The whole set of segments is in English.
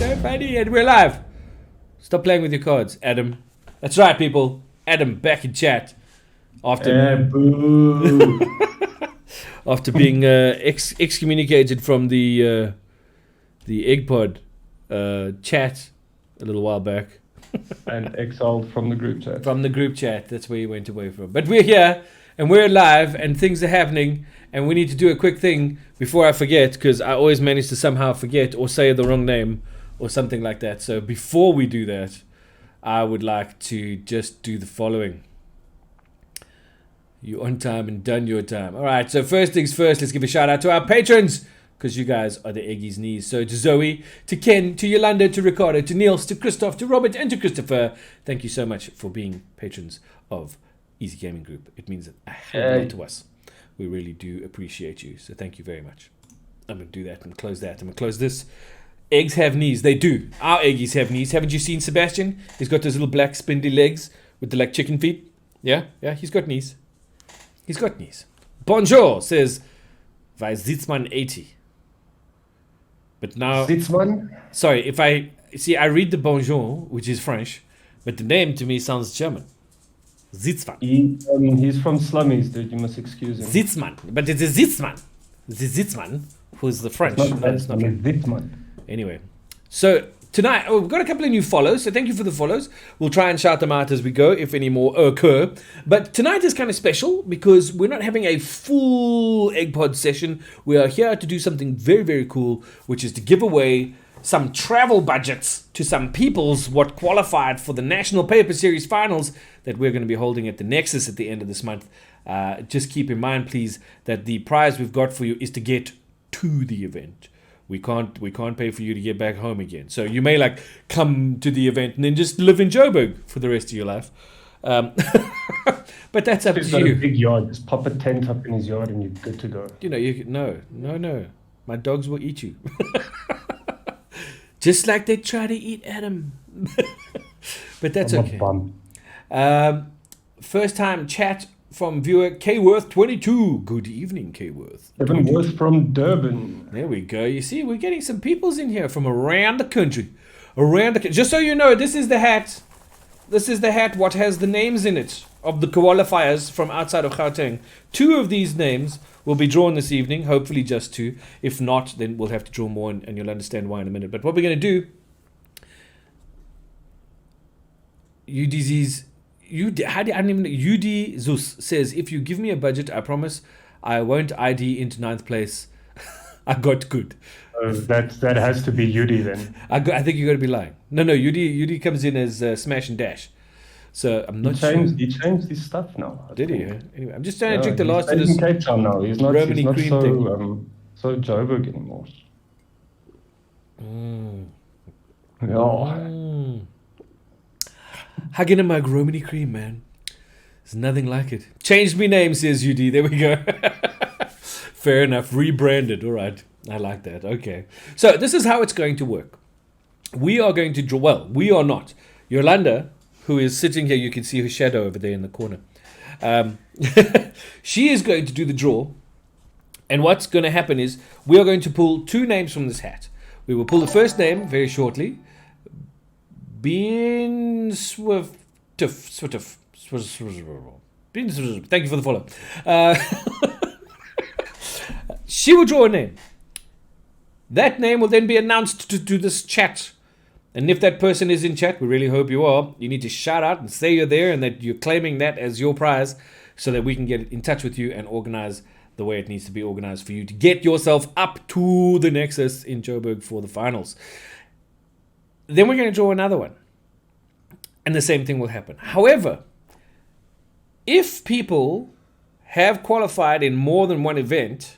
so funny. And we're live. Stop playing with your cards, Adam. That's right, people. Adam back in chat after after being excommunicated from the EGGPod chat a little while back. And exiled from the group chat. From the group chat, that's where he went away from. But we're here, and we're live, and things are happening, and we need to do a quick thing before I forget, because I always manage to somehow forget or say the wrong name or something like that. So before we do that, I would like to just do the following. You on time and done your time. All right, so first things first, let's give a shout out to our patrons, because you guys are the Eggy's knees. So to Zoe, to Ken, to Yolanda, to Ricardo, to Niels, to Christoph, to Robert, and to Christopher. Thank you so much for being patrons of Easy Gaming Group. It means a hell of a lot to us. We really do appreciate you. So thank you very much. I'm going to do that. I'm going to close that. I'm going to close this. Eggs have knees. They do. Our Eggies have knees. Haven't you seen Sebastian? He's got those little black spindly legs with the like chicken feet. Yeah, he's got knees. He's got knees. Bonjour says, Vai Sitzmann 80. But now, Sitzmann? Sorry, if I I read the bonjour, which is French, but the name to me sounds German. Sitzmann. He's from Slummies, dude. You must excuse him. Sitzmann, but it's a Sitzmann. The Sitzmann, who's the French. It's not Sitzmann. Anyway, so tonight we've got a couple of new follows. So thank you for the follows. We'll try and shout them out as we go, if any more occur. But tonight is kind of special because we're not having a full EGGPod session. We are here to do something very, very cool, which is to give away some travel budgets to some peoples what qualified for the National Paper Series finals that we're going to be holding at the Nexus at the end of this month. Just keep in mind, please, that the prize we've got for you is to get to the event. We can't pay for you to get back home again. So you may like come to the event and then just live in Joburg for the rest of your life. But that's up to you. He's got a big yard. Just pop a tent up in his yard and you're good to go. You know, no. My dogs will eat you. Just like they try to eat Adam. But that's okay. First time chat from viewer Kworth22. Good evening, Kworth. Evan Worth from Durban. There we go. You see, we're getting some peoples in here from around the country. Just so you know, this is the hat. This is the hat what has the names in it of the qualifiers from outside of Gauteng. 2 of these names will be drawn this evening, hopefully just 2. If not, then we'll have to draw more, and you'll understand why in a minute. But what we're going to do, UD Zeus says, if you give me a budget, I promise I won't ID into 9th place. I got good. That has to be UD then. I think you got to be lying. No, UD comes in as Smash and Dash. So I'm not sure. He changed his stuff now. Did he? Anyway, I'm just trying to drink the last of this. He's in Cape Town now. He's not thing. So Joburg anymore. Yeah. Hugging a mug, Romany cream, man. There's nothing like it. Changed me name, says UD. There we go. Fair enough. Rebranded. All right. I like that. Okay. So this is how it's going to work. We are going to draw. Well, we are not. Yolanda, who is sitting here, you can see her shadow over there in the corner. She is going to do the draw. And what's going to happen is we are going to pull 2 names from this hat. We will pull the first name very shortly. Thank you for the follow. She will draw a name. That name will then be announced to this chat. And if that person is in chat, we really hope you are, you need to shout out and say you're there and that you're claiming that as your prize so that we can get in touch with you and organize the way it needs to be organized for you to get yourself up to the Nexus in Joburg for the finals. Then we're going to draw another one. And the same thing will happen. However, if people have qualified in more than one event,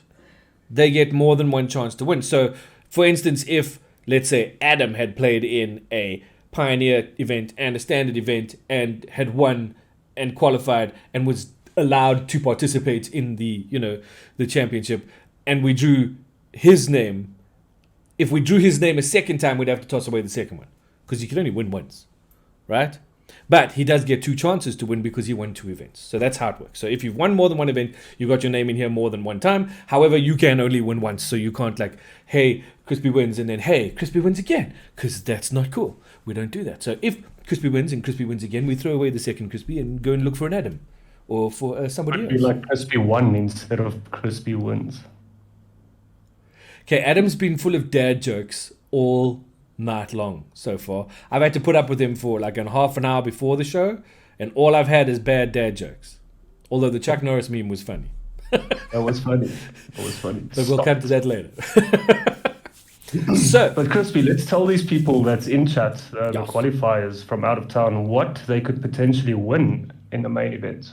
they get more than one chance to win. So, for instance, if, let's say, Adam had played in a Pioneer event and a Standard event and had won and qualified and was allowed to participate in the championship, and we drew his name, if we drew his name a second time, we'd have to toss away the second one because you can only win once, right? But he does get 2 chances to win because he won 2 events. So that's how it works. So if you've won more than 1 event, you got your name in here more than 1 time. However, you can only win once. So you can't like, hey, Crispy wins and then, hey, Crispy wins again. Because that's not cool. We don't do that. So if Crispy wins and Crispy wins again, we throw away the second Crispy and go and look for an Adam. Or for somebody It'd else. be like Crispy won instead of Crispy wins. Okay, Adam's been full of dad jokes all night long so far. I've had to put up with him for like a half an hour before the show, and all I've had is bad dad jokes. Although the Chuck Norris meme was funny. That was funny. That was funny. But we'll come to that later. So, But Crispy, let's tell these people that's in chat, the Yes. qualifiers from out of town, what they could potentially win in the main event.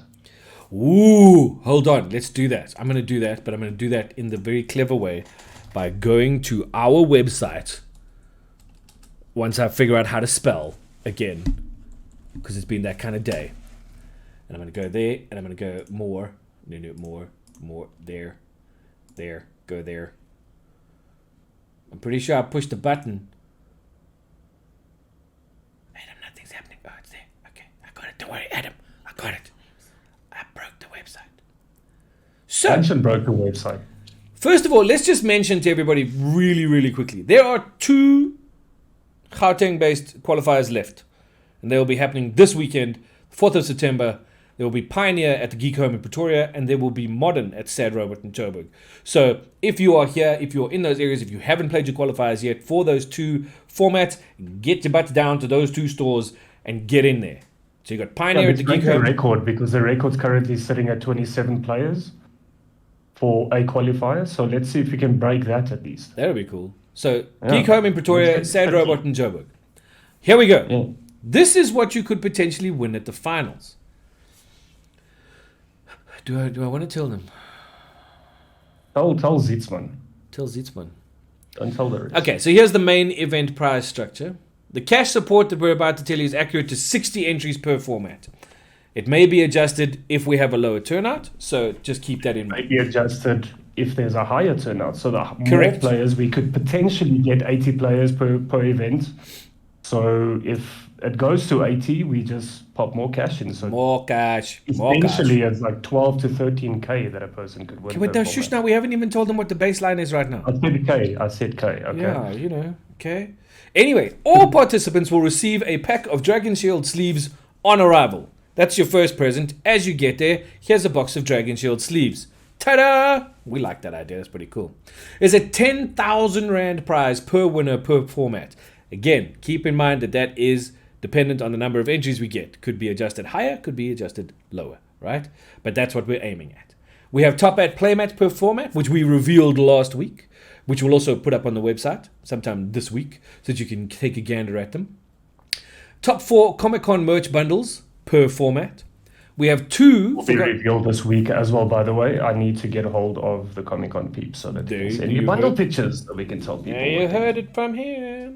ooh, hold on. Let's do that. I'm going to do that, but I'm going to do that in the very clever way by going to our website once I figure out how to spell again, because it's been that kind of day. And I'm going to go there, and I'm going to go more, more, there, go there. I'm pretty sure I pushed the button. Adam, nothing's happening. Oh, it's there. Okay, I got it. Don't worry, Adam. I got it. I broke the website. So, Ancient broke the website. first of all, let's just mention to everybody really, really quickly. There are 2 Gauteng-based qualifiers left. And they will be happening this weekend, 4th of September. There will be Pioneer at the Geek Home in Pretoria, and there will be Modern at Sad Robot in Joburg. So if you are here, if you're in those areas, if you haven't played your qualifiers yet for those 2 formats, get your butts down to those 2 stores and get in there. So you got Pioneer at the Geek the Home. record because the record's currently sitting at 27 players for a qualifier. So let's see if we can break that at least. That would be cool. So Yeah. Geek Home in Pretoria, Let's Sad get Robot in Joburg. Here we go. Yeah. This is what you could potentially win at the finals. Do I want to tell them? Tell Zitzman. Tell Zitzman. Don't tell the rest. Okay, so here's the main event prize structure. The cash support that we're about to tell you is accurate to 60 entries per format. It may be adjusted if we have a lower turnout, so just keep that in mind. Maybe adjusted if there's a higher turnout. So the Correct. more players, we could potentially get 80 players per event. So if it goes to 80, we just pop more cash in. So More cash. More cash. essentially it's like 12 to 13k that a person could win. Okay, wait, per no, shush format. now. We haven't even told them what the baseline is right now. I said K. I said K. Okay. Yeah, you know, okay. Anyway, all participants will receive a pack of Dragon Shield sleeves on arrival. That's your first present. As you get there, here's a box of Dragon Shield sleeves. Ta-da! We like that idea. That's pretty cool. There's a 10,000 Rand prize per winner per format. Again, keep in mind that that is dependent on the number of entries we get. Could be adjusted higher, could be adjusted lower, right? But that's what we're aiming at. We have top 8 playmats per format, which we revealed last week, which we'll also put up on the website sometime this week so that you can take a gander at them. Top 4 Comic-Con merch bundles per format. We have 2... Will be revealed this week as well, by the way. I need to get a hold of the Comic-Con peeps so that they There can send you me bundle go. pictures so we can tell people. Yeah, you what they- heard it from here.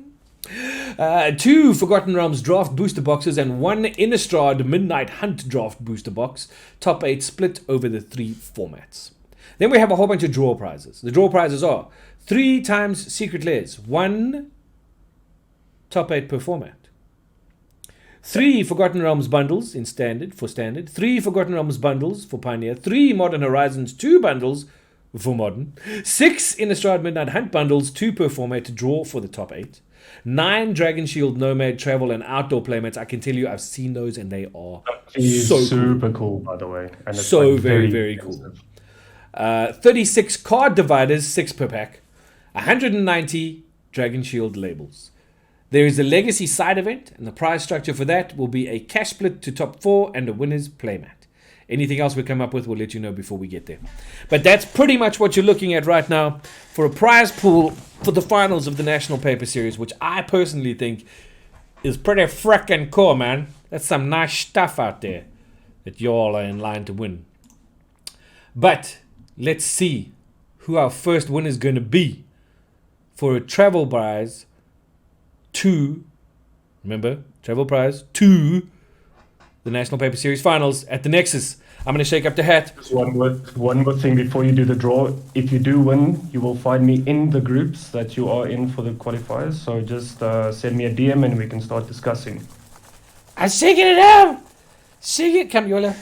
2 Forgotten Realms draft booster boxes and 1 Innistrad Midnight Hunt draft booster box. Top 8 split over the 3 formats. Then we have a whole bunch of draw prizes. The draw prizes are 3 times Secret Lairs, 1 top 8 per format. 3 Forgotten Realms bundles in standard, 3 Forgotten Realms bundles for Pioneer, 3 Modern Horizons 2 bundles for Modern, 6 Innistrad Midnight Hunt bundles, 2 per format to draw for the top 8, 9 Dragon Shield Nomad Travel and Outdoor Playmats. I can tell you I've seen those and they are It's so cool. super cool, by the way. And it's So like very, very cool. expensive. 36 card dividers, 6 per pack, 190 Dragon Shield labels. There is a legacy side event, and the prize structure for that will be a cash split to top 4 and a winner's playmat. Anything else we come up with, we'll let you know before we get there. But that's pretty much what you're looking at right now for a prize pool for the finals of the National Paper Series, which I personally think is pretty frickin' cool, man. That's some nice stuff out there that y'all are in line to win. But let's see who our first winner is going to be for a travel prize to, remember, travel prize to the National Paper Series finals at the Nexus. I'm going to shake up the hat. Just one more thing before you do the draw. If you do win, you will find me in the groups that you are in for the qualifiers. So just send me a DM and we can start discussing. I'm shaking it out. Shake it. Come, Yola.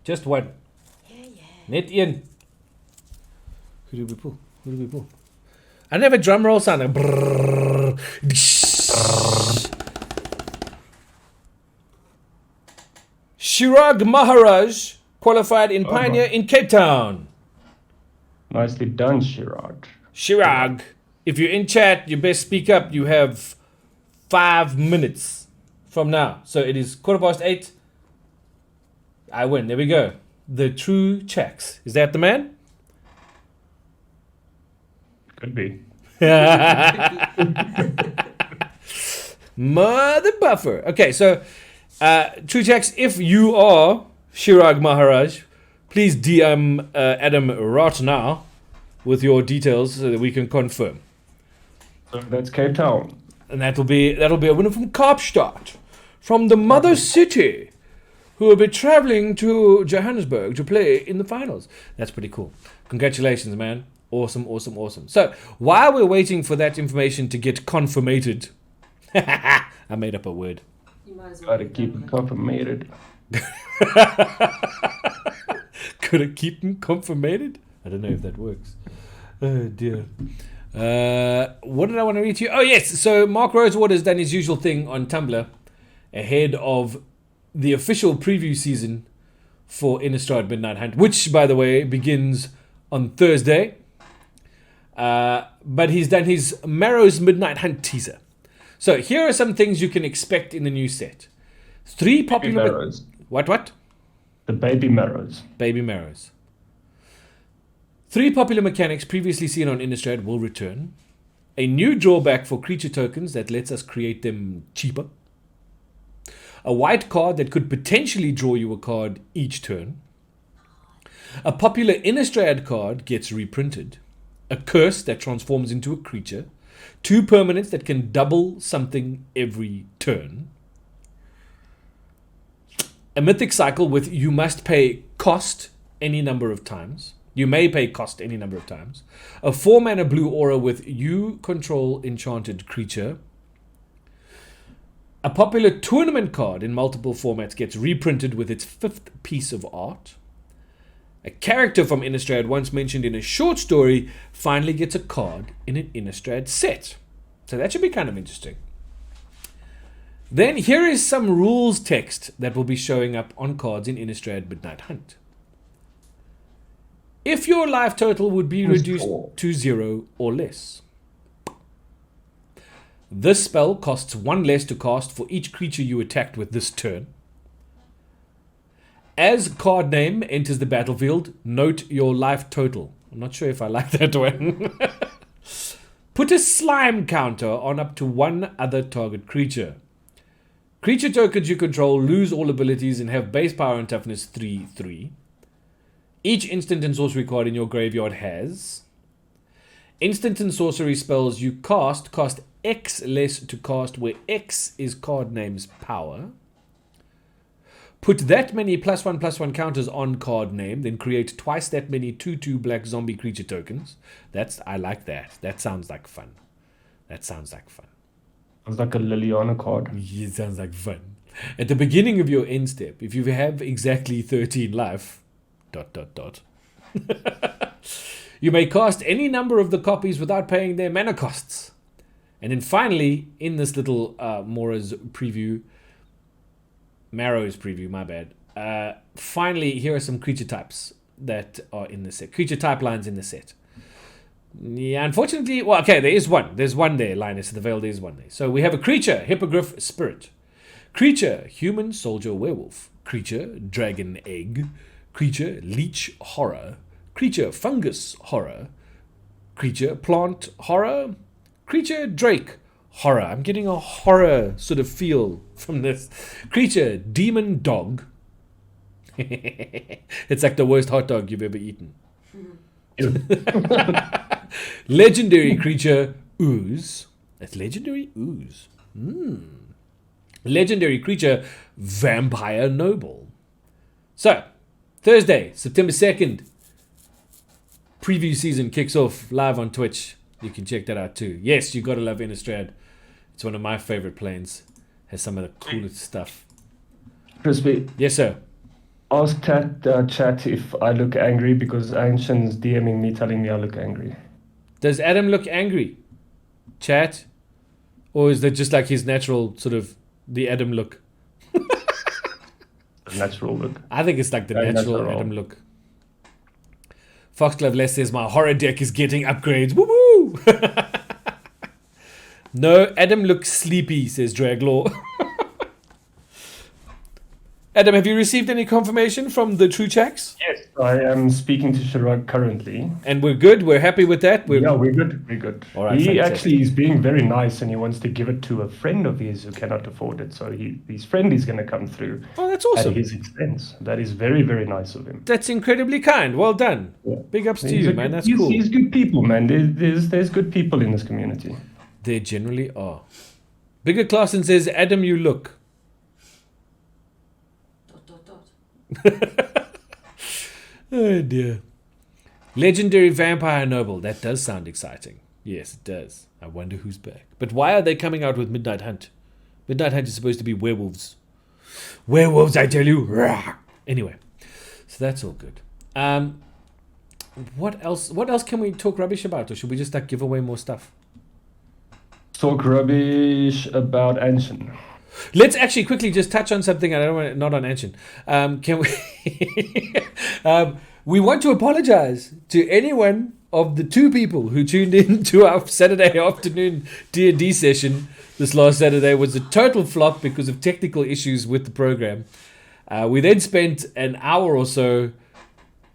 Just one. Net een. Who did we pull? I never drum roll sound. Like brrrr. Chirag Maharaj qualified in Pioneer in Cape Town. Nicely done, Chirag. Chirag, if you're in chat, you best speak up. You have 5 minutes from now. So it is 8:15. I win. There we go. The true checks. Is that the man? Could be. Mother buffer. Okay, so true checks. If you are Chirag Maharaj, please DM Adam right now with your details so that we can confirm. So that's Cape Town. And that'll be a winner from Kaapstad, from the mother city, who will be traveling to Johannesburg to play in the finals. That's pretty cool. Congratulations, man. Awesome. So, while we're waiting for that information to get confirmated, I made up a word. You might as well Gotta keep it confirmated. Gotta keep them confirmated? I don't know if that works. Oh, dear. What did I want to read to you? Oh, yes. So, Mark Rosewater has done his usual thing on Tumblr ahead of the official preview season for Innistrad Midnight Hunt, which, by the way, begins on Thursday. But he's done his Marrow's Midnight Hunt teaser. So here are some things you can expect in the new set. 3 popular... Marrows. What? The baby marrows. Baby Marrows. 3 popular mechanics previously seen on Innistrad will return. A new drawback for creature tokens that lets us create them cheaper. A white card that could potentially draw you a card each turn. A popular Innistrad card gets reprinted. A curse that transforms into a creature. 2 permanents that can double something every turn. A mythic cycle with you must pay cost any number of times. You may pay cost any number of times. A 4-mana blue aura with you control enchanted creature. A popular tournament card in multiple formats gets reprinted with its 5th piece of art. A character from Innistrad once mentioned in a short story finally gets a card in an Innistrad set. So that should be kind of interesting. Then here is some rules text that will be showing up on cards in Innistrad Midnight Hunt. If your life total would be reduced to 0 or less. This spell costs 1 less to cast for each creature you attacked with this turn. As card name enters the battlefield, note your life total. I'm not sure if I like that one. Put a slime counter on up to 1 other target creature. Creature tokens you control lose all abilities and have base power and toughness 3/3. Each instant and sorcery card in your graveyard has. Instant and sorcery spells you cast cost X less to cast, where X is card name's power. Put that many +1/+1 counters on card name, then create twice that many 2/2 black zombie creature tokens. I like that. That sounds like fun. Sounds like a Liliana card. It sounds like fun. At the beginning of your end step, if you have exactly 13 life, ... you may cast any number of the copies without paying their mana costs. And then finally, in this little Marrow's preview, my bad. Finally, here are some creature types that are in the set. Creature type lines in the set. Yeah, unfortunately, well, okay, there is one. There's one there, Linus, the Veil, there's one there. So we have a creature, Hippogriff Spirit. Creature, Human Soldier Werewolf. Creature, Dragon Egg. Creature, Leech Horror. Creature, Fungus Horror. Creature, Plant Horror. Creature, Drake Horror. I'm getting a horror sort of feel from this. Creature, Demon Dog. It's like the worst hot dog you've ever eaten. Legendary creature, Ooze. That's legendary ooze. Legendary creature, Vampire Noble. So, Thursday, September 2nd, preview season kicks off live on Twitch. You can check that out too. Yes, you gotta love Innistrad. It's one of my favorite planes. Has some of the coolest stuff. Crispy, Yes, sir. ask chat if I look angry because Ancient's DMing me telling me I look angry. Does Adam look angry? Chat? Or is that just like his natural sort of the Adam look? Natural look. I think it's like the Very natural natural. Adam look. Foxglove Les says my horror deck is getting upgrades. Woo woo! No, Adam looks sleepy, says Draglaw. Adam, have you received any confirmation from the True Checks? Yes, I am speaking to Chirag currently. And we're good? We're happy with that? Yeah, we're good. We're good. All right, he fantastic. actually is being very nice and he wants to give it to a friend of his who cannot afford it. So his friend is going to come through Oh, that's at awesome. his expense. That is very, very nice of him. That's incredibly kind. Well done. Yeah. Big ups to He's you, a man. good- That's he's, cool. He's good people, man. There's good people in this community. They generally are. Bigger Clausen says, Adam, you look. Oh dear. Legendary Vampire Noble. That does sound exciting. Yes, it does. I wonder who's back. But why are they coming out with Midnight Hunt? Midnight Hunt is supposed to be werewolves. Werewolves, I tell you. Rah! Anyway, so that's all good. What else? What else can we talk rubbish about, or should we just like give away more stuff? Talk rubbish about Ancient. Let's actually quickly just touch on something. I don't want not on Anshin. Can we? We want to apologize to anyone of the 2 people who tuned in to our Saturday afternoon D&D session. This last Saturday was a total flop because of technical issues with the program. We then spent an hour or so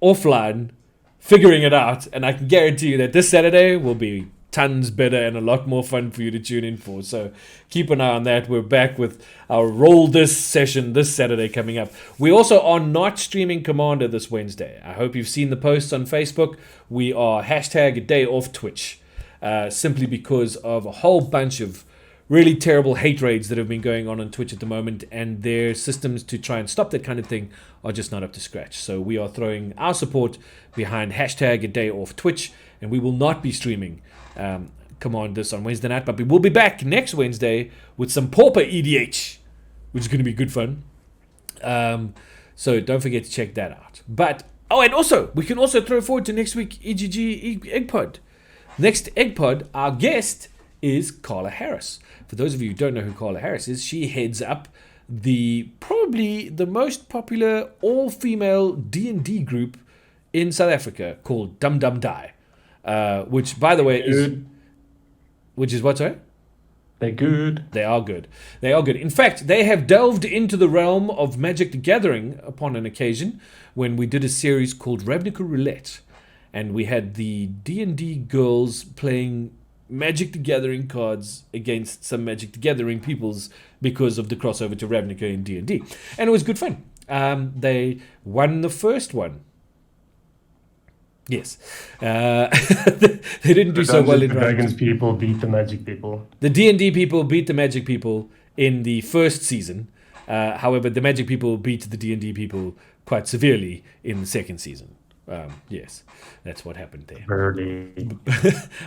offline figuring it out, and I can guarantee you that this Saturday will be tons better and a lot more fun for you to tune in for. So keep an eye on that. We're back with our Roll This session this Saturday coming up. We also are not streaming Commander this Wednesday. I hope you've seen the posts on Facebook. We are hashtag a day off Twitch, simply because of a whole bunch of really terrible hate raids that have been going on Twitch at the moment, and their systems to try and stop that kind of thing are just not up to scratch. So we are throwing our support behind hashtag a day off Twitch, and we will not be streaming Commanders on Wednesday night, but we will be back next Wednesday with some Pauper EDH, which is going to be good fun. So don't forget to check that out. But and also we can also throw forward to next week EGGPod. Next EGGPod, our guest is Carla Harris. For those of you who don't know who Carla Harris is, she heads up probably the most popular all-female D&D group in South Africa called Dum Dum Die. Which, by the way, is what, sorry? They're good. They are good. They are good. In fact, they have delved into the realm of Magic the Gathering upon an occasion when we did a series called Ravnica Roulette, and we had the D&D girls playing Magic the Gathering cards against some Magic the Gathering peoples because of the crossover to Ravnica in D&D, and it was good fun. They won the first one. Yes. They didn't do so well in the Dragons people beat the Magic people. The D&D people beat the Magic people in the first season. However, the Magic people beat the D&D people quite severely in the second season. Yes, that's what happened there. Early.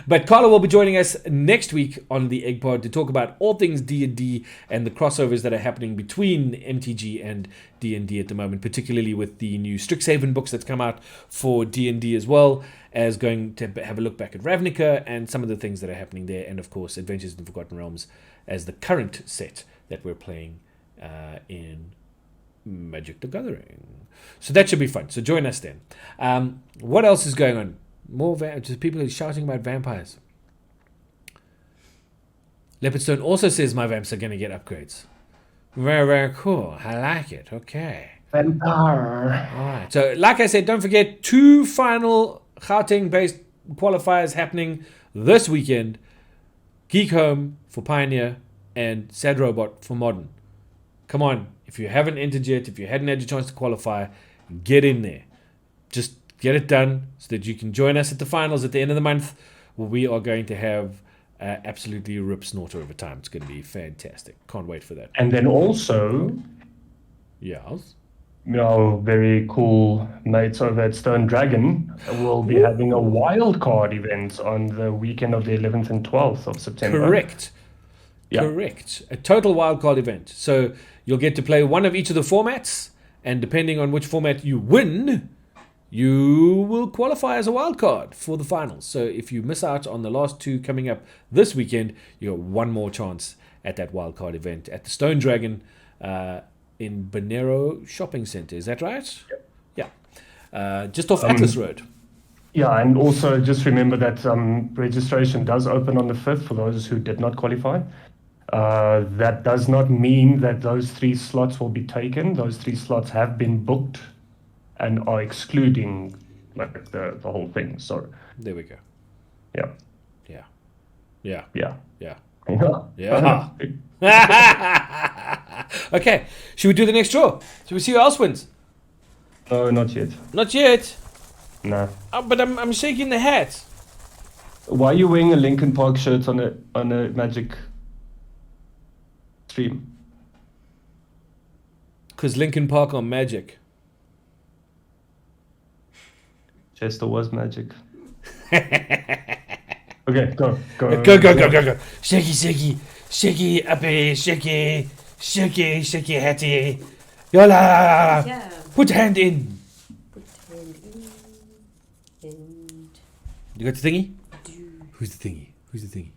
But Carla will be joining us next week on the EGGPod to talk about all things D&D and the crossovers that are happening between MTG and D&D at the moment, particularly with the new Strixhaven books that's come out for D&D, as well as going to have a look back at Ravnica and some of the things that are happening there, and of course Adventures in the Forgotten Realms as the current set that we're playing in Magic the Gathering. So that should be fun. So join us then. What else is going on? More just people are shouting about vampires. Leopardstone also says my vamps are going to get upgrades. Very, very cool. I like it. Okay. Vampire. All right. So like I said, don't forget 2 final Gauteng-based qualifiers happening this weekend. Geek Home for Pioneer and Sad Robot for Modern. Come on. If you haven't entered yet, if you hadn't had a chance to qualify, get in there. Just get it done so that you can join us at the finals at the end of the month, where we are going to have absolutely rip snorter over time. It's going to be fantastic. Can't wait for that. And then also, Yes. very cool mates over at Stone Dragon will be having a wild card event on the weekend of the 11th and 12th of September. Correct. Yeah. Correct. A total wildcard event. So you'll get to play one of each of the formats, and depending on which format you win, you will qualify as a wildcard for the finals. So if you miss out on the last two coming up this weekend, you got one more chance at that wildcard event at the Stone Dragon in Bonero Shopping Centre. Is that right? Yep. Yeah. Just off Atlas Road. Yeah, and also just remember that registration does open on the 5th for those who did not qualify. That does not mean that those 3 slots will be taken. Those 3 slots have been booked and are excluding like the whole thing. So there we go. Yeah. Yeah. Yeah. Yeah. Yeah. Yeah. Okay. Should we do the next draw? Should we see who else wins? No, not yet. Not yet. No. Oh, but I'm shaking the hat. Why are you wearing a Linkin Park shirt on a Magic stream? Because Linkin Park are magic. Chester was magic. Okay, go. Go. Shaky, uppy, shaky, hatty. Yola! Yeah. Put hand in. Put hand in. And You got the thingy? do. Who's the thingy?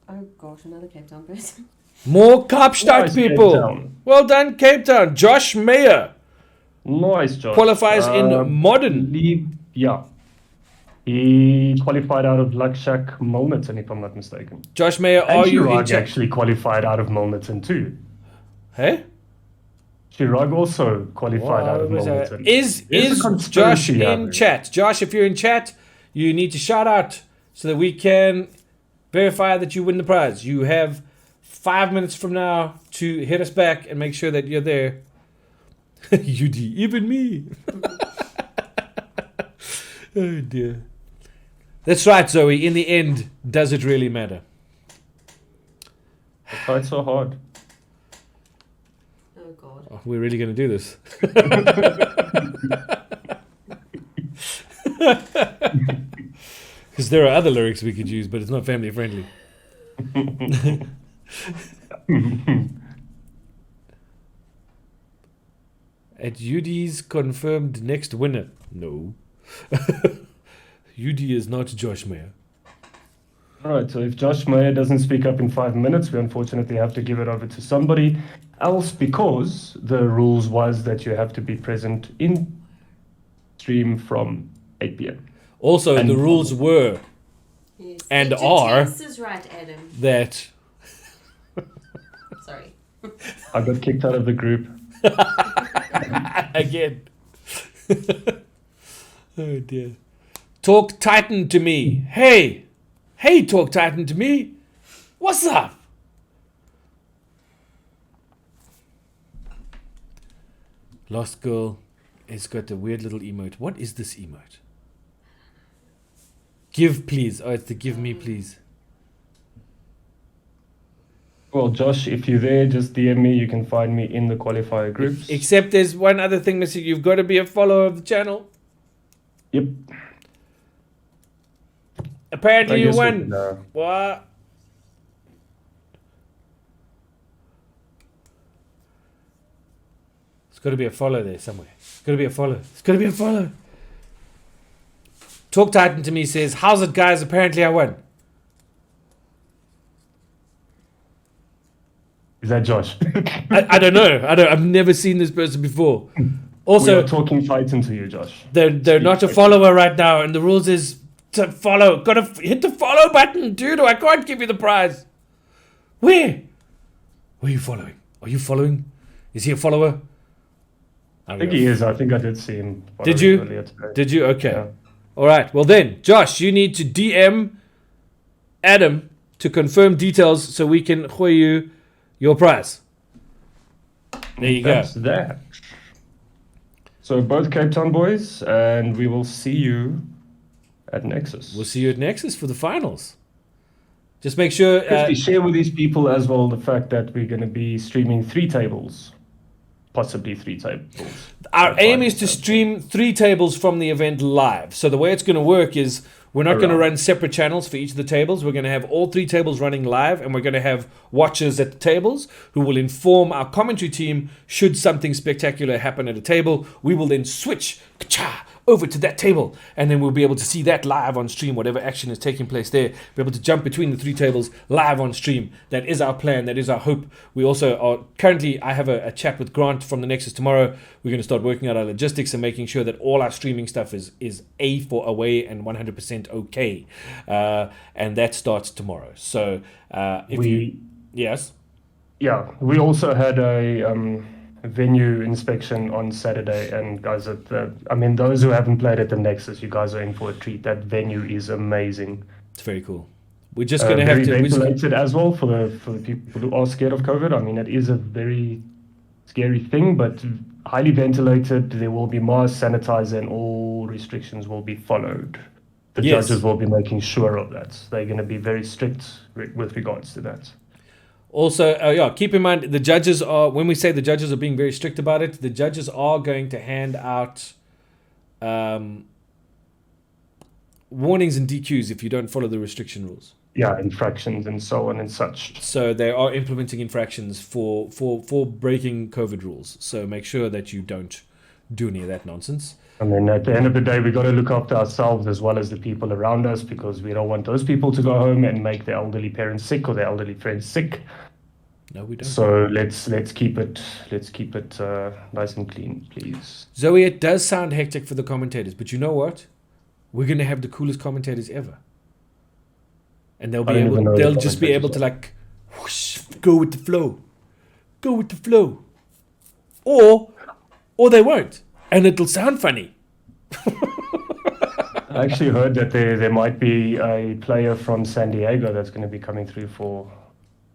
Oh gosh, another Cape Town person. More Kaapstad Nice, Cape people. Town. Well done, Cape Town. Josh Mayer Nice job. qualifies in modern. Yeah. He qualified out of Lakshak Milnerton, if I'm not mistaken. Josh Mayer, And are you in Chirag chat? actually qualified out of Milnerton too. Hey? Chirag also qualified out of What was that? Milnerton. Is There's a Josh conspiracy out in there. chat? Josh, if you're in chat, you need to shout out so that we can verify that you win the prize. You have 5 minutes from now to hit us back and make sure that you're there. UD, even me. Oh dear. That's right, Zoe. In the end, does it really matter? I tried so hard. Oh god. Oh, we're really going to do this. Because there are other lyrics we could use, but it's not family friendly. At UD's confirmed next winner. No. UD is not Josh Mayer. Alright, so if Josh Mayer doesn't speak up in 5 minutes, we unfortunately have to give it over to somebody else because the rules was that you have to be present in stream from 8 p.m. Also, And- the rules were Yes. And Your are- text is right, Adam. that Sorry. I got kicked out of the group. again. Oh dear. Talk Titan to me. Hey, Talk Titan to me. What's up? Lost girl has got a weird little emote. What is this emote? Give please. Oh, it's the give me please. Well, Josh, if you're there, just DM me. You can find me in the qualifier groups. Except there's one other thing missing. You've got to be a follower of the channel. Yep. Apparently you guess we won. can, What? It's got to be a follow there somewhere. It's got to be a follow. Talk Titan to me says, "How's it, guys? Apparently I won." Is that Josh? I don't know. I've never seen this person before. We Also, are talking Titan to you, Josh. they're not a follower right now, and the rules is to follow. Gotta hit the follow button, dude, or I can't give you the prize. Where are you following? Are you following? Is he a follower? I think he is. I think I did see him. Did following you? earlier today. Did you? Okay. Yeah. All right. Well then, Josh, you need to DM Adam to confirm details so we can hoy you your prize. There you go. That's that. So both Cape Town boys, and we will see you at Nexus. We'll see you at Nexus for the finals. Just make sure. Christy, share with these people as well the fact that we're going to be streaming 3 tables. possibly 3 tables. Our So aim 5 is to tables. stream 3 tables from the event live. So the way it's going to work is we're not going to run separate channels for each of the tables. We're going to have all 3 tables running live, and we're going to have watchers at the tables who will inform our commentary team should something spectacular happen at a table. We will then switch over to that table, and then we'll be able to see that live on stream, whatever action is taking place there. Be able to jump between the 3 tables live on stream. That is our plan. That is our hope. We also are currently, I have a chat with Grant from the Nexus tomorrow. We're going to start working out our logistics and making sure that all our streaming stuff is A for away and 100% okay. And that starts tomorrow. So yes. Yeah, we also had a venue inspection on Saturday, and guys, those who haven't played at the Nexus, you guys are in for a treat. That venue is amazing. It's very cool. We're just going to have to... Very ventilated as well for the people who are scared of COVID. I mean, it is a very scary thing, but highly ventilated. There will be masks, sanitizer, and all restrictions will be followed. The judges will be making sure of that. They're going to be very strict with regards to that. Also, keep in mind, the judges are, when we say the judges are being very strict about it, the judges are going to hand out warnings and DQs if you don't follow the restriction rules. Yeah, infractions and so on and such. So they are implementing infractions for breaking COVID rules. So make sure that you don't do any of that nonsense. I mean, at the end of the day, we've got to look after ourselves as well as the people around us, because we don't want those people to go home and make their elderly parents sick or their elderly friends sick. No, we don't. So let's keep it nice and clean, please. Zoe, it does sound hectic for the commentators, but you know what? We're going to have the coolest commentators ever. And they'll just be able to like whoosh, go with the flow. Go with the flow. Or they won't. And it'll sound funny. I actually heard that there might be a player from San Diego that's going to be coming through for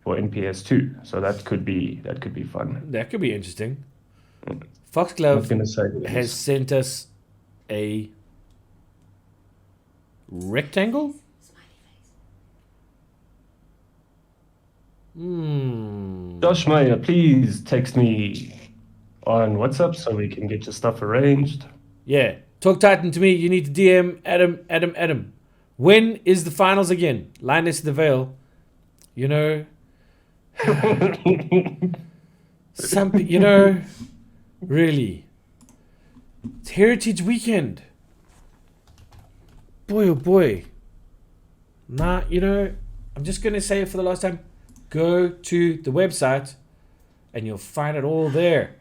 NPS too. So that could be fun. That could be interesting. Foxglove has sent us a rectangle. Josh Mayer, please text me on WhatsApp so we can get your stuff arranged. Yeah. Talk Titan to me. You need to DM Adam. When is the finals again? Lioness of the Vale. You know. Really. It's Heritage Weekend. Boy, oh boy. Nah, I'm just going to say it for the last time. Go to the website and you'll find it all there.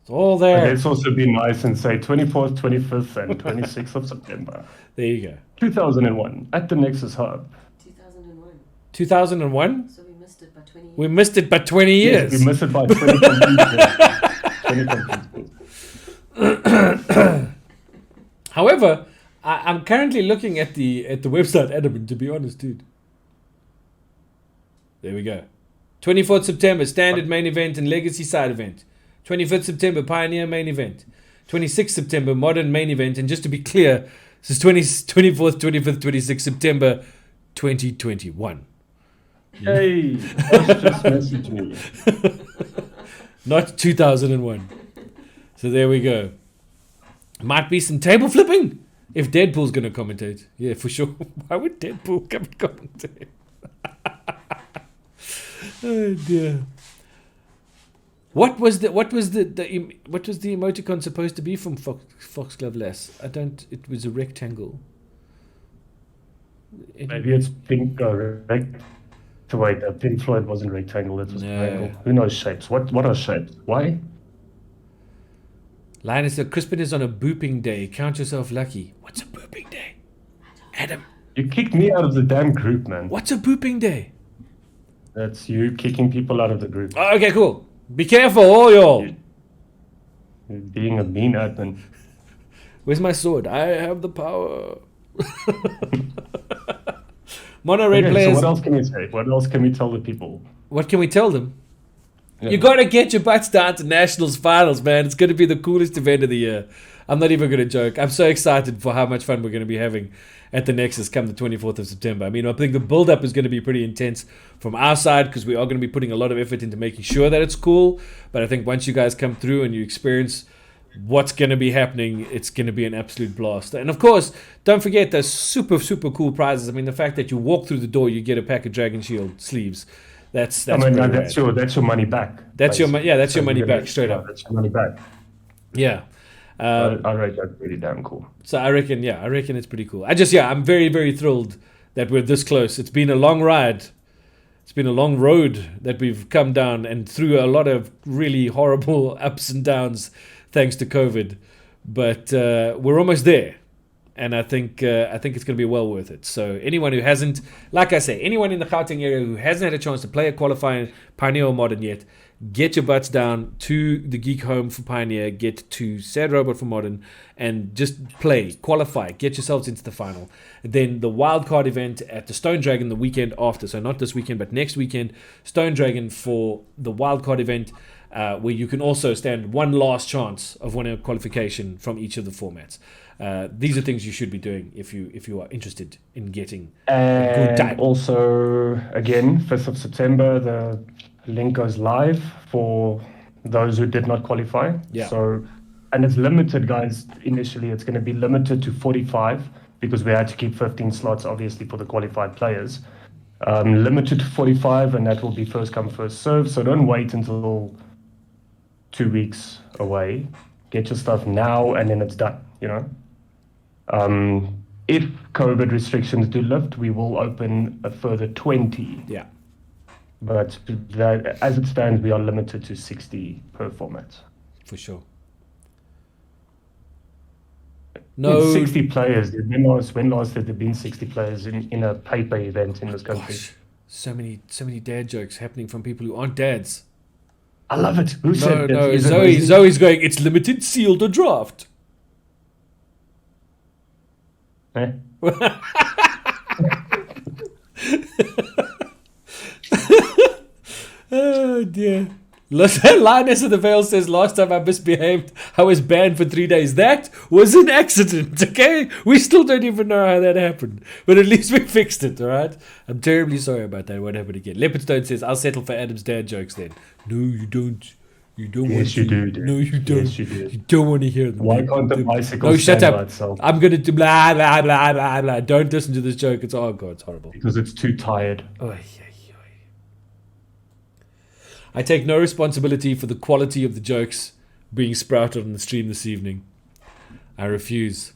It's all there. Let's also be nice and say 24th, 25th, and 26th of September. There you go. 2001 at the Nexus Hub. 2001. 2001? So we missed it by 20 years. We missed it by 20 years. Yes, we missed it by 20 complete years. However, I'm currently looking at the website, Adam, to be honest, dude. There we go. 24th September, standard main event and legacy side event. 25th September, Pioneer main event. 26th September, modern main event. And just to be clear, this is 24th, 25th, 26th September 2021. Hey, just message me. Not 2001. So there we go. Might be some table flipping if Deadpool's going to commentate. Yeah, for sure. Why would Deadpool come and commentate? Oh dear. What was the emoticon supposed to be from Foxglove Lass? It was a rectangle. Maybe it's pink wait, Pink Floyd wasn't rectangle, it was triangle. Who knows shapes? What are shapes? Why? Linus, the Crispin is on a booping day. Count yourself lucky. What's a booping day? Adam. You kicked me out of the damn group, man. What's a booping day? That's you kicking people out of the group. Oh, okay, cool. Be careful, all y'all. You're being a mean admin. Where's my sword? I have the power. Mono red players. So what else can we say? What else can we tell the people? What can we tell them? Yeah. You got to get your butts down to Nationals finals, man. It's going to be the coolest event of the year. I'm not even going to joke. I'm so excited for how much fun we're going to be having at the Nexus come the 24th of September. I mean, I think the build-up is going to be pretty intense from our side because we are going to be putting a lot of effort into making sure that it's cool. But I think once you guys come through and you experience what's going to be happening, it's going to be an absolute blast. And of course, don't forget those super, super cool prizes. I mean, the fact that you walk through the door, you get a pack of Dragon Shield sleeves. That's no, pretty that's rad. your money back. That's your that's your money back, straight yeah, up. That's your money back. Yeah. I rate that pretty damn cool. So I reckon it's pretty cool. I'm very, very thrilled that we're this close. It's been a long ride. It's been a long road that we've come down and through a lot of really horrible ups and downs thanks to COVID. But we're almost there. And I think it's going to be well worth it. So anyone who hasn't, like I say, anyone in the Gauteng area who hasn't had a chance to play a qualifying Pioneer or Modern yet, get your butts down to the Geek Home for Pioneer, get to Sad Robot for Modern, and just play, qualify, get yourselves into the final. Then the wildcard event at the Stone Dragon the weekend after, so not this weekend, but next weekend, Stone Dragon for the wildcard event, where you can also stand one last chance of winning a qualification from each of the formats. These are things you should be doing if you are interested in getting a good time. And also, again, 5th of September, the link goes live for those who did not qualify. Yeah. So, and it's limited, guys. Initially, it's going to be limited to 45 because we had to keep 15 slots, obviously, for the qualified players. Limited to 45, and that will be first come, first serve. So don't wait until 2 weeks away. Get your stuff now, and then it's done. You know. If COVID restrictions do lift, we will open a further 20. Yeah. But that, as it stands, we are limited to 60 per format. For sure. No. 60 players. When last had there been 60 players in a paper event in this country? Gosh, so many dad jokes happening from people who aren't dads. I love it. Who said that? No, Is it Wesley? Zoe's going, it's limited, sealed, or draft. Eh? Oh dear. Lioness of the Vale says, last time I misbehaved, I was banned for 3 days. That was an accident, okay? We still don't even know how that happened. But at least we fixed it, alright? I'm terribly sorry about that. It won't happen again. Leopardstone says, I'll settle for Adam's dad jokes then. No, you don't. You don't want Yes, you to. do. Dude. No, you don't. Yes, you do. You don't want to hear them. Why can't the bicycle No, shut stand by up. itself? I'm going to do blah, blah, blah, blah, blah. Don't listen to this joke. It's, oh, God, it's horrible. Because it's too tired. Oh, yeah. I take no responsibility for the quality of the jokes being sprouted on the stream this evening. I refuse.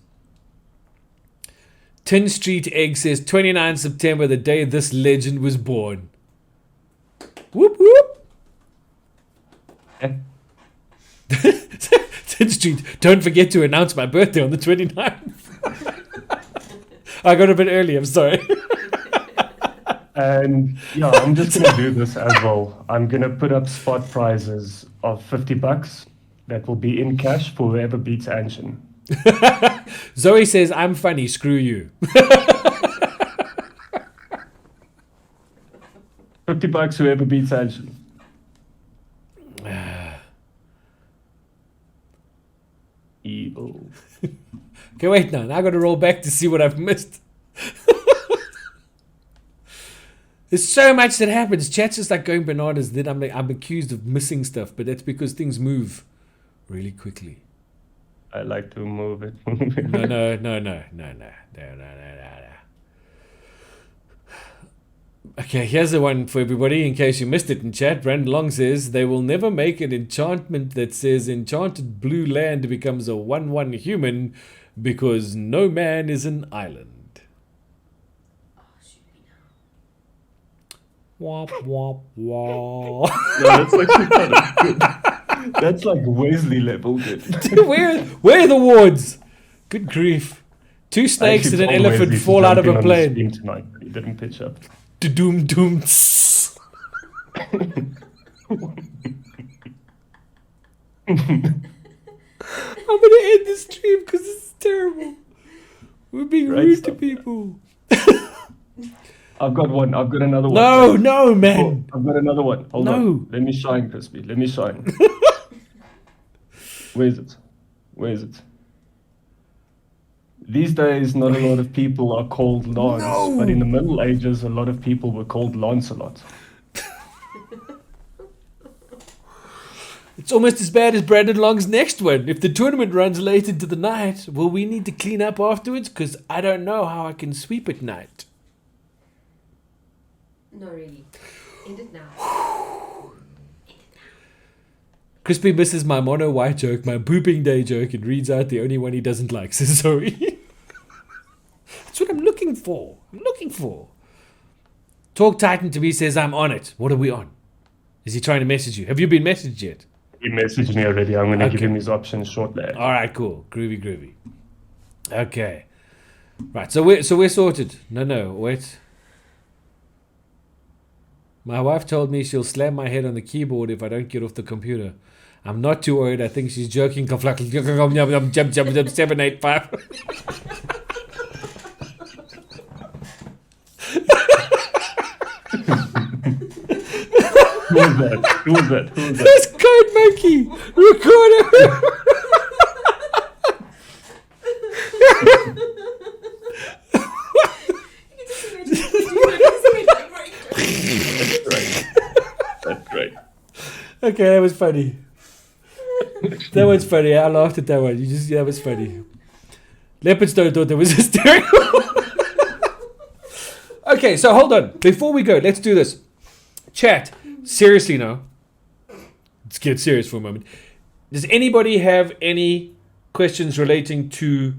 Tin Street Egg says 29 September, the day this legend was born. Whoop whoop. Eh? Tin Street, don't forget to announce my birthday on the 29th. I got a bit early, I'm sorry. And yeah, I'm just going to do this as well. I'm going to put up spot prizes of $50 that will be in cash for whoever beats Anshin. Zoe says, I'm funny, screw you. $50 whoever beats Anshin. Evil. Okay, wait now. Now I got to roll back to see what I've missed. There's so much that happens. Chat's just like going bananas. Then I'm accused of missing stuff, but that's because things move really quickly. I like to move it. No. Okay, here's the one for everybody in case you missed it in chat. Brandon Long says, they will never make an enchantment that says enchanted blue land becomes a 1/1 human because no man is an island. Womp womp womp. No, that's actually kind of good. That's like Wesley level good. Where are the wards? Good grief. 2 snakes and an elephant fall out of a plane. Tonight, but he didn't pitch up. Doom doom. I'm gonna end the stream because this is terrible. We're being rude to people. I've got one. I've got another one. No, no, man. I've got another one. Hold No. on. Let me shine, Crispy. Let me shine. Where is it? Where is it? These days, not a lot of people are called Lance, No. but in the Middle Ages, a lot of people were called Lancelot. It's almost as bad as Brandon Long's next one. If the tournament runs late into the night, will we need to clean up afterwards? Because I don't know how I can sweep at night. No, really. End it now. Crispy misses my mono white joke, my pooping day joke, and reads out the only one he doesn't like, says Zoe. That's what I'm looking for. Talk Titan to me says I'm on it. What are we on? Is he trying to message you? Have you been messaged yet? He messaged me already. I'm going to give Okay. him his options shortly. All right, cool. Groovy. Okay. Right, so we're sorted. No, wait. My wife told me she'll slam my head on the keyboard if I don't get off the computer. I'm not too worried. I think she's joking. 785. Who was that? That's Code Monkey. Recorder. That's great. Okay, that was funny. That was funny. I laughed at that one. That was funny. Leopardstone thought that was hysterical. Okay, so hold on. Before we go, let's do this. Chat, seriously now. Let's get serious for a moment. Does anybody have any questions relating to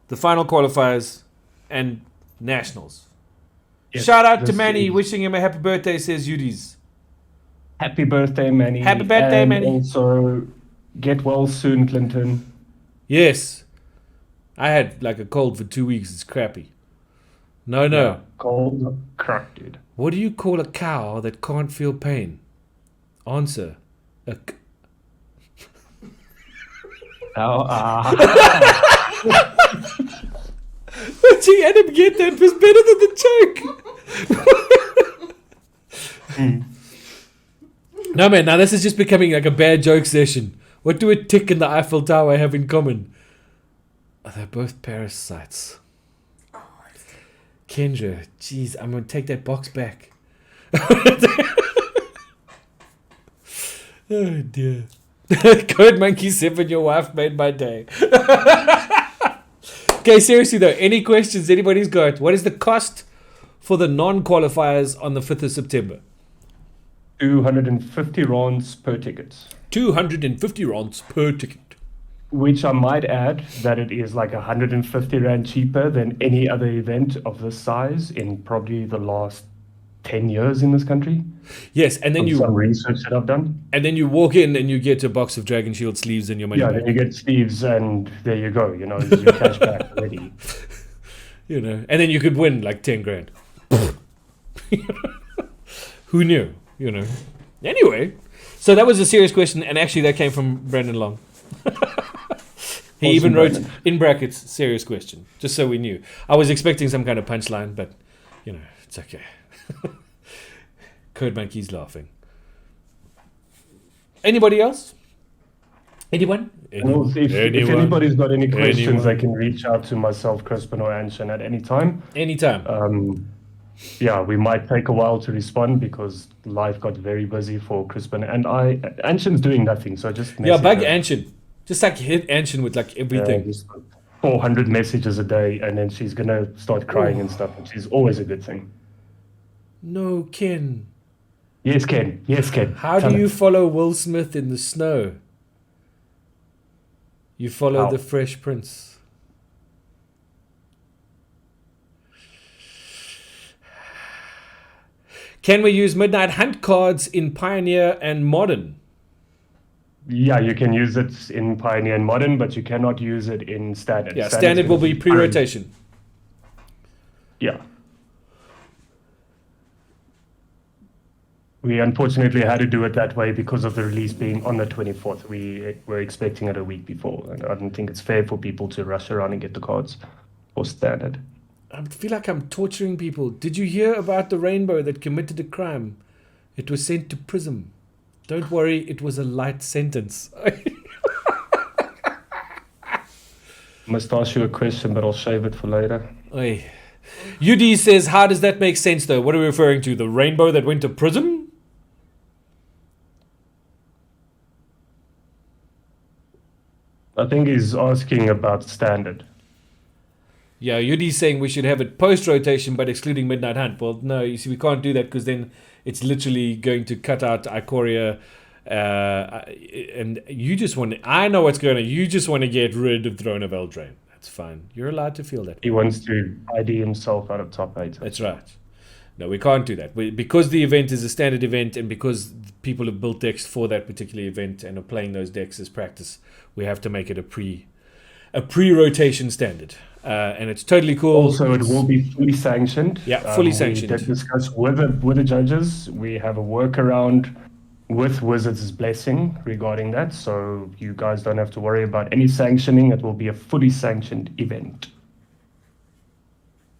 the final qualifiers and nationals? Yes, Shout out to this Manny, is- wishing him a happy birthday, says Udis. Happy birthday, Manny. Happy birthday, and Manny. Also, get well soon, Clinton. Yes. I had like a cold for 2 weeks. It's crappy. No. Yeah, cold crack, dude. What do you call a cow that can't feel pain? Answer. But you had him get that was better than the joke. No, man, now this is just becoming like a bad joke session. What do a tick and the Eiffel Tower have in common? Oh, they're both parasites. Kendra, jeez, I'm going to take that box back. Oh, dear. Code Monkey 7, your wife made my day. Okay, seriously though, any questions anybody's got? What is the cost for the non-qualifiers on the 5th of September? 250 rands per ticket. 250 rands per ticket. Which I might add that it is like 150 rand cheaper than any other event of this size in probably the last 10 years in this country. Yes, and then From you some research that I've done. walk in and you get a box of Dragon Shield sleeves and your money Yeah, back. then you get sleeves and there you go. You know, your cash back already. You know, and then you could win like 10 grand. Who knew? You know. Anyway, so that was a serious question, and actually that came from Brandon Long. He Awesome, even wrote Brandon. in brackets serious question, just so we knew. I was expecting some kind of punchline, but you know, it's okay. Code Monkey's laughing. Anybody else? Anyone? And also, if Anyone? anybody's got any questions, Anyone? they can reach out to myself, Crispin, or Anshan at any time. Anytime. Yeah, we might take a while to respond because life got very busy for Crispin and I. Anshan's doing nothing, so just Yeah, message bug her. Anshin. Just like hit Anshin with like everything. Just 400 messages a day, and then she's gonna start crying and stuff, which is always a good thing. No, Ken. Yes, Ken. Yes, Ken. How Tell do her. you follow Will Smith in the snow? You follow How? the Fresh Prince. Can we use Midnight Hunt cards in Pioneer and Modern? Yeah, you can use it in Pioneer and Modern, but you cannot use it in Standard. Yeah, Standard's Standard will gonna be pre-rotation. Yeah. We unfortunately had to do it that way because of the release being on the 24th. We were expecting it a week before, and I don't think it's fair for people to rush around and get the cards for Standard. I feel like I'm torturing people. Did you hear about the rainbow that committed a crime? It was sent to prison. Don't worry, it was a light sentence. Must ask you a question, but I'll save it for later. Oi. UD says, how does that make sense though? What are we referring to? The rainbow that went to prison? I think he's asking about standard. Yeah, UD's saying we should have it post-rotation but excluding Midnight Hunt. Well, no, you see, we can't do that because then it's literally going to cut out Ikoria. And you just want to, I know what's going on. You just want to get rid of Throne of Eldraine. That's fine. You're allowed to feel that. He wants to ID himself out of top 8. That's right. No, we can't do that. Because the event is a standard event and because people have built decks for that particular event and are playing those decks as practice, we have to make it a pre-rotation standard. And it's totally cool. Also, it will be fully sanctioned. Yeah, fully sanctioned. We did discuss with the judges. We have a workaround with Wizards' blessing regarding that, so you guys don't have to worry about any sanctioning. It will be a fully sanctioned event.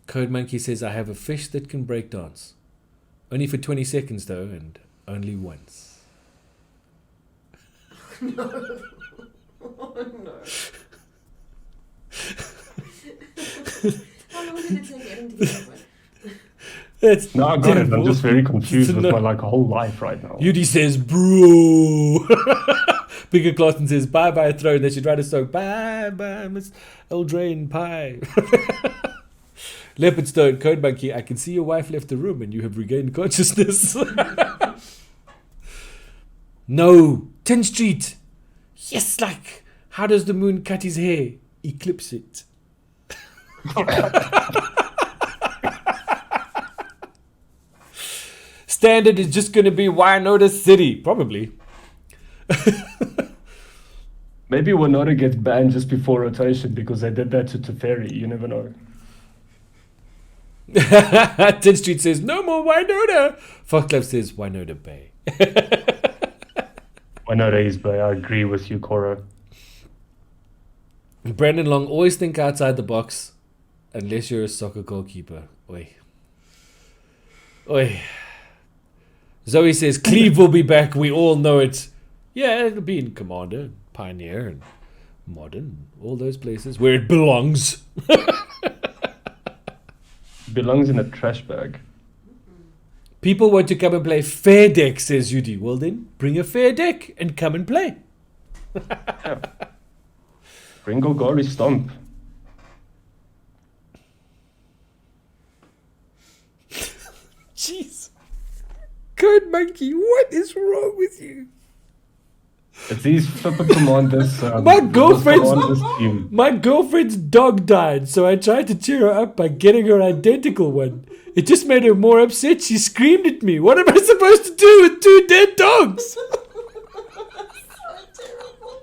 Code Monkey says, I have a fish that can break dance. Only for 20 seconds, though, and only once. No. Oh, no. How long did it take Eden to get that one? That's No, I got it. I'm terrible. just very confused with No. my whole life right now. UD says, bro. Bigger Clausen says, bye-bye throne. They should write a song. Bye-bye, Miss Eldraine Pie. Leopardstone, Code Monkey, I can see your wife left the room and you have regained consciousness. No, 10th Street. Yes, like, how does the moon cut his hair? Eclipse it. Standard is just going to be Wyandotte City, probably. Maybe Winota gets banned just before rotation because they did that to Teferi. You never know. 10th Street says, no more Wyandotte. Foxglove says, Wyandotte Bay. Winota is Bay. I agree with you, Cora. Brandon Long, always think outside the box unless you're a soccer goalkeeper. Oi. Oi. Zoe says, Cleve will be back. We all know it. Yeah, it'll be in Commander, Pioneer, and Modern. All those places where it belongs. Belongs in a trash bag. People want to come and play fair deck, says UD. Well then, bring a fair deck and come and play. Bring Golgari Stomp. Jeez. Code Monkey, what is wrong with you? It's these flippin' commanders. My girlfriend's- commanders team. My girlfriend's dog died, so I tried to cheer her up by getting her identical one. It just made her more upset. She screamed at me. What am I supposed to do with 2 dead dogs? So terrible.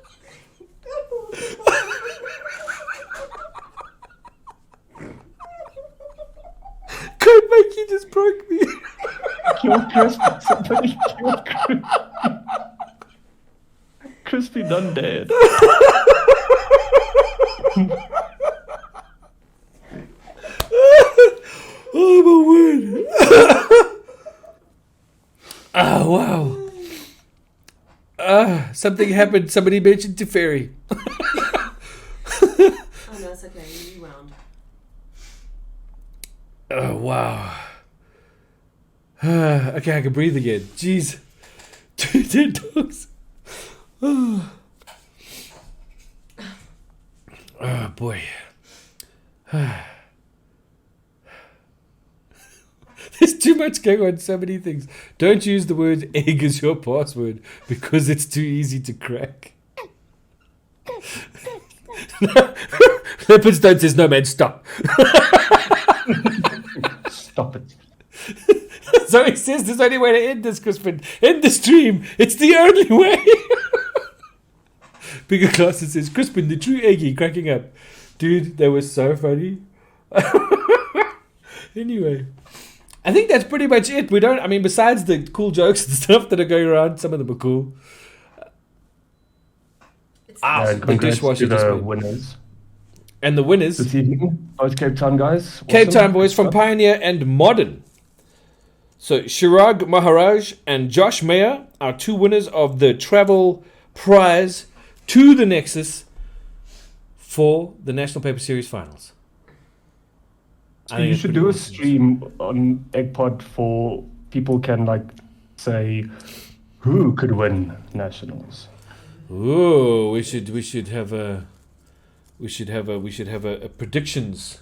Code Monkey just broke me. Kill Crispy. Somebody kill Crispy. Crispy done dead. Oh my word. Oh wow. Something happened. Somebody mentioned Teferi. Oh no, it's okay. You rewound. Oh wow. Okay, I can breathe again. Jeez. 2 dead dogs. Oh boy. There's too much going on, so many things. Don't use the word egg as your password because it's too easy to crack. Leopardstone says, no man, stop. Stop it. So he says there's only way to end this, Crispin. End the stream. It's the only way. Bigger Clausen says, Crispin, the true Eggy, cracking up. Dude, that was so funny. Anyway. I think that's pretty much it. We don't, I mean, besides the cool jokes and stuff that are going around, some of them are cool. It's Ah, the Congrats dishwasher to just the went. winners. And the winners, this evening, both Cape Town guys. Cape Awesome. Town boys from Pioneer and Modern. So Shirag Maharaj and Josh Mayer are 2 winners of the travel prize to the Nexus for the National Paper Series finals. So you should do a stream on EGGPod for people can like say who could win nationals. Ooh, we should have a predictions.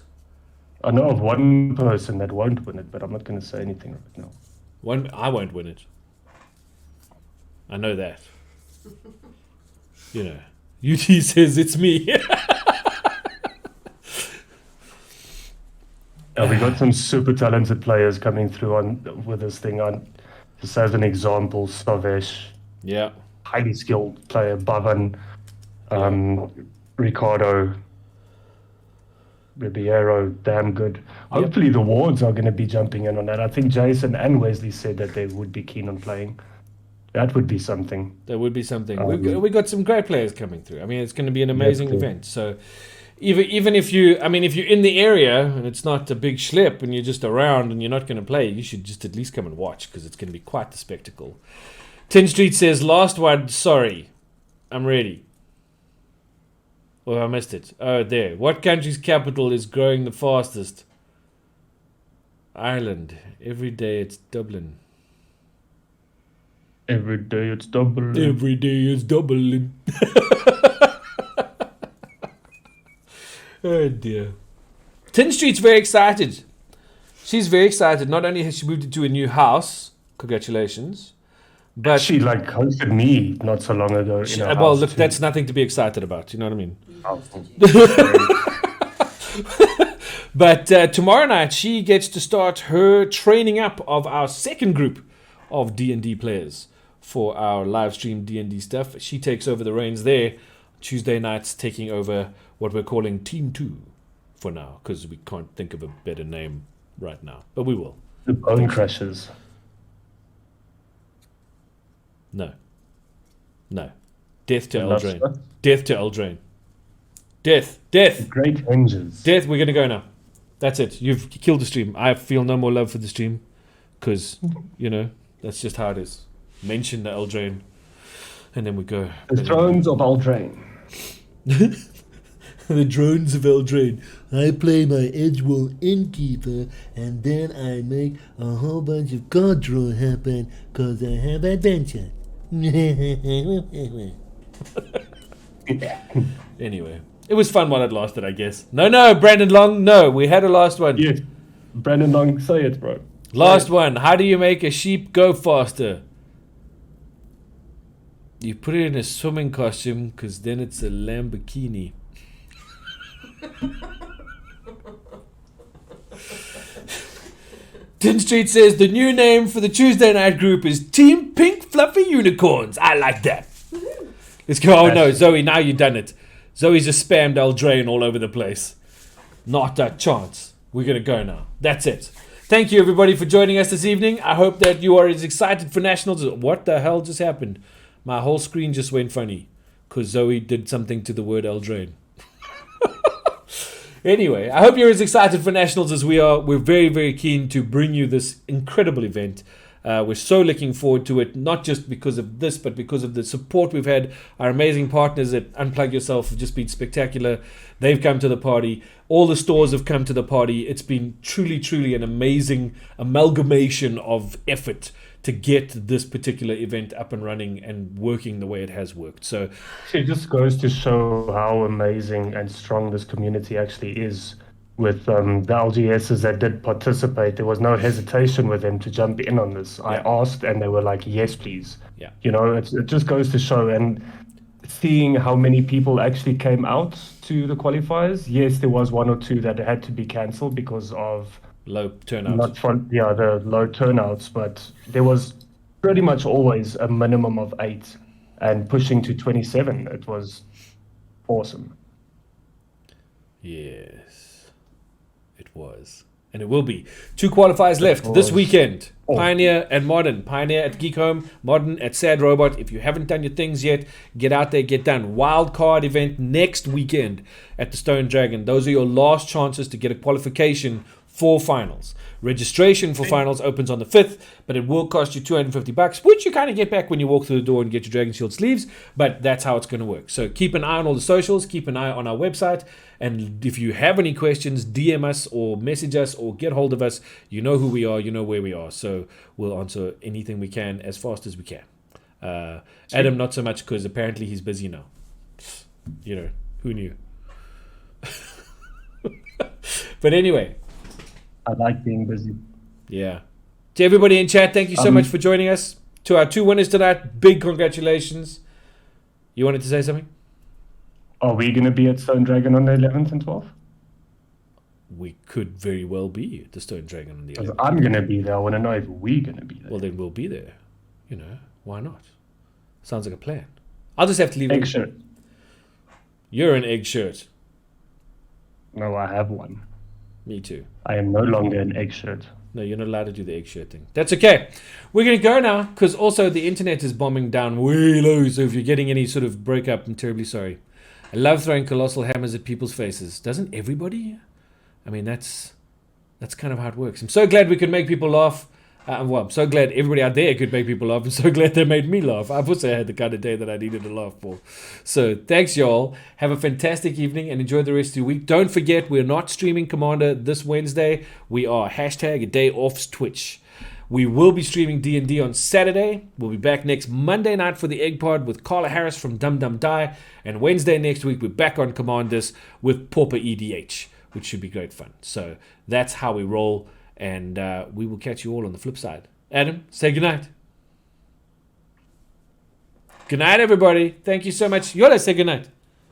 I know of one person that won't win it, but I'm not going to say anything right now. I won't win it. I know that. You know, UT says it's me. We got some super talented players coming through with this thing. Just as an example, Savesh, Yeah. highly skilled player, Bhavan, Ricardo, Ribeiro, damn good. Hopefully the wards are going to be jumping in on that. I think Jason and Wesley said that they would be keen on playing. That would be something. That would be something. We got some great players coming through. I mean, it's going to be an amazing event. So even if you're in the area and it's not a big schlep and you're just around and you're not going to play, you should just at least come and watch because it's going to be quite the spectacle. 10 Street says, last one, sorry. I'm ready. Well, I missed it. Oh, there. What country's capital is growing the fastest? Ireland. Every day it's Dublin. Every day it's Dublin. Every day it's Dublin. Oh dear. 10 Street's very excited. She's very excited. Not only has she moved into a new house, congratulations, but she like hosted me not so long ago. well, look, that's nothing to be excited about. You know what I mean? But tomorrow night she gets to start her training up of our second group of D&D players for our live stream D&D stuff. She takes over the reins there. Tuesday nights taking over what we're calling Team 2 for now because we can't think of a better name right now, but we will. The Bone Crushers. No. Death to Eldraine. Death to Eldraine. Death. Great Engines. Death, we're going to go now. That's it. You've killed the stream. I feel no more love for the stream because, that's just how it is. Mention the Eldraine and then we go. The Thrones of Eldraine. The drones of Eldraine. I play my Edgewall Innkeeper and then I make a whole bunch of card draw happen because I have adventure. Anyway, it was fun while it lasted, I guess. No, Brandon Long, no, we had a last one. Yes, Brandon Long, say it, bro. Last one. How do you make a sheep go faster? You put it in a swimming costume because then it's a Lamborghini. Tin Street says the new name for the Tuesday night group is Team Pink Fluffy Unicorns. I like that. Let's go. Oh no, Zoe, now you've done it. Zoe's just spammed Eldraine all over the place. Not a chance. We're going to go now. That's it. Thank you everybody for joining us this evening. I hope that you are as excited for Nationals. What the hell just happened? My whole screen just went funny because Zoe did something to the word Eldraine. Anyway, I hope you're as excited for Nationals as we are. We're very, very keen to bring you this incredible event. We're so looking forward to it, not just because of this, but because of the support we've had. Our amazing partners at Unplug Yourself have just been spectacular. They've come to the party. All the stores have come to the party. It's been truly, truly an amazing amalgamation of effort to get this particular event up and running and working the way it has worked. So it just goes to show how amazing and strong this community actually is. With the LGSs that did participate, there was no hesitation with them to jump in on this. I asked and they were like, yes, please. Yeah. It just goes to show. And seeing how many people actually came out to the qualifiers, yes, there was 1 or 2 that had to be cancelled because of low turnouts. The low turnouts, but there was pretty much always a minimum of 8 and pushing to 27. It was awesome. Yes, it was. And it will be. 2 qualifiers left this weekend. Oh. Pioneer and Modern. Pioneer at Geek Home, Modern at Sad Robot. If you haven't done your things yet, get out there, get done. Wild card event next weekend at the Stone Dragon. Those are your last chances to get a qualification for finals. Registration for finals opens on the 5th, but it will cost you $250, which you kind of get back when you walk through the door and get your Dragon Shield sleeves, but that's how it's going to work. So keep an eye on all the socials, keep an eye on our website, and if you have any questions, DM us or message us or get hold of us. You know who we are, you know where we are, so we'll answer anything we can as fast as we can. Adam, not so much, because apparently he's busy now. You know, who knew? But anyway, I like being busy. yeah. To everybody in chat, thank you so much for joining us. To our 2 winners tonight, big congratulations. You wanted to say something? Are we going to be at Stone Dragon on the 11th and 12th? We could very well be at the Stone Dragon on the 'Cause 11th. I'm going to be there. I want to know if we're going to be there. Well, then we'll be there. You know, why not? Sounds like a plan. I'll just have to leave Egg it. shirt. You're an egg shirt. No, I have one. Me too. I am no longer an egg shirt. No, you're not allowed to do the egg shirt thing. That's okay. We're going to go now, because also the internet is bombing down way low, so if you're getting any sort of breakup, I'm terribly sorry. I love throwing colossal hammers at people's faces. Doesn't everybody? I mean, that's kind of how it works. I'm so glad we could make people laugh. Well, I'm so glad everybody out there could make people laugh. I'm so glad they made me laugh. I've also had the kind of day that I needed to laugh for. So thanks, y'all. Have a fantastic evening and enjoy the rest of your week. Don't forget, we're not streaming Commander this Wednesday. We are #a-day-off's Twitch. We will be streaming D&D on Saturday. We'll be back next Monday night for the EGGPod with Carla Harris from Dum Dum Die. And Wednesday next week, we're back on Commanders with Pauper EDH, which should be great fun. So that's how we roll. And we will catch you all on the flip side. Adam, say goodnight. Good night, everybody. Thank you so much. Yola, say goodnight.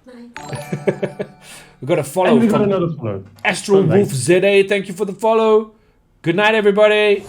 We've got a follow And we've got from another follow. Astral So Wolf ZA. Thank you for the follow. Good night, everybody.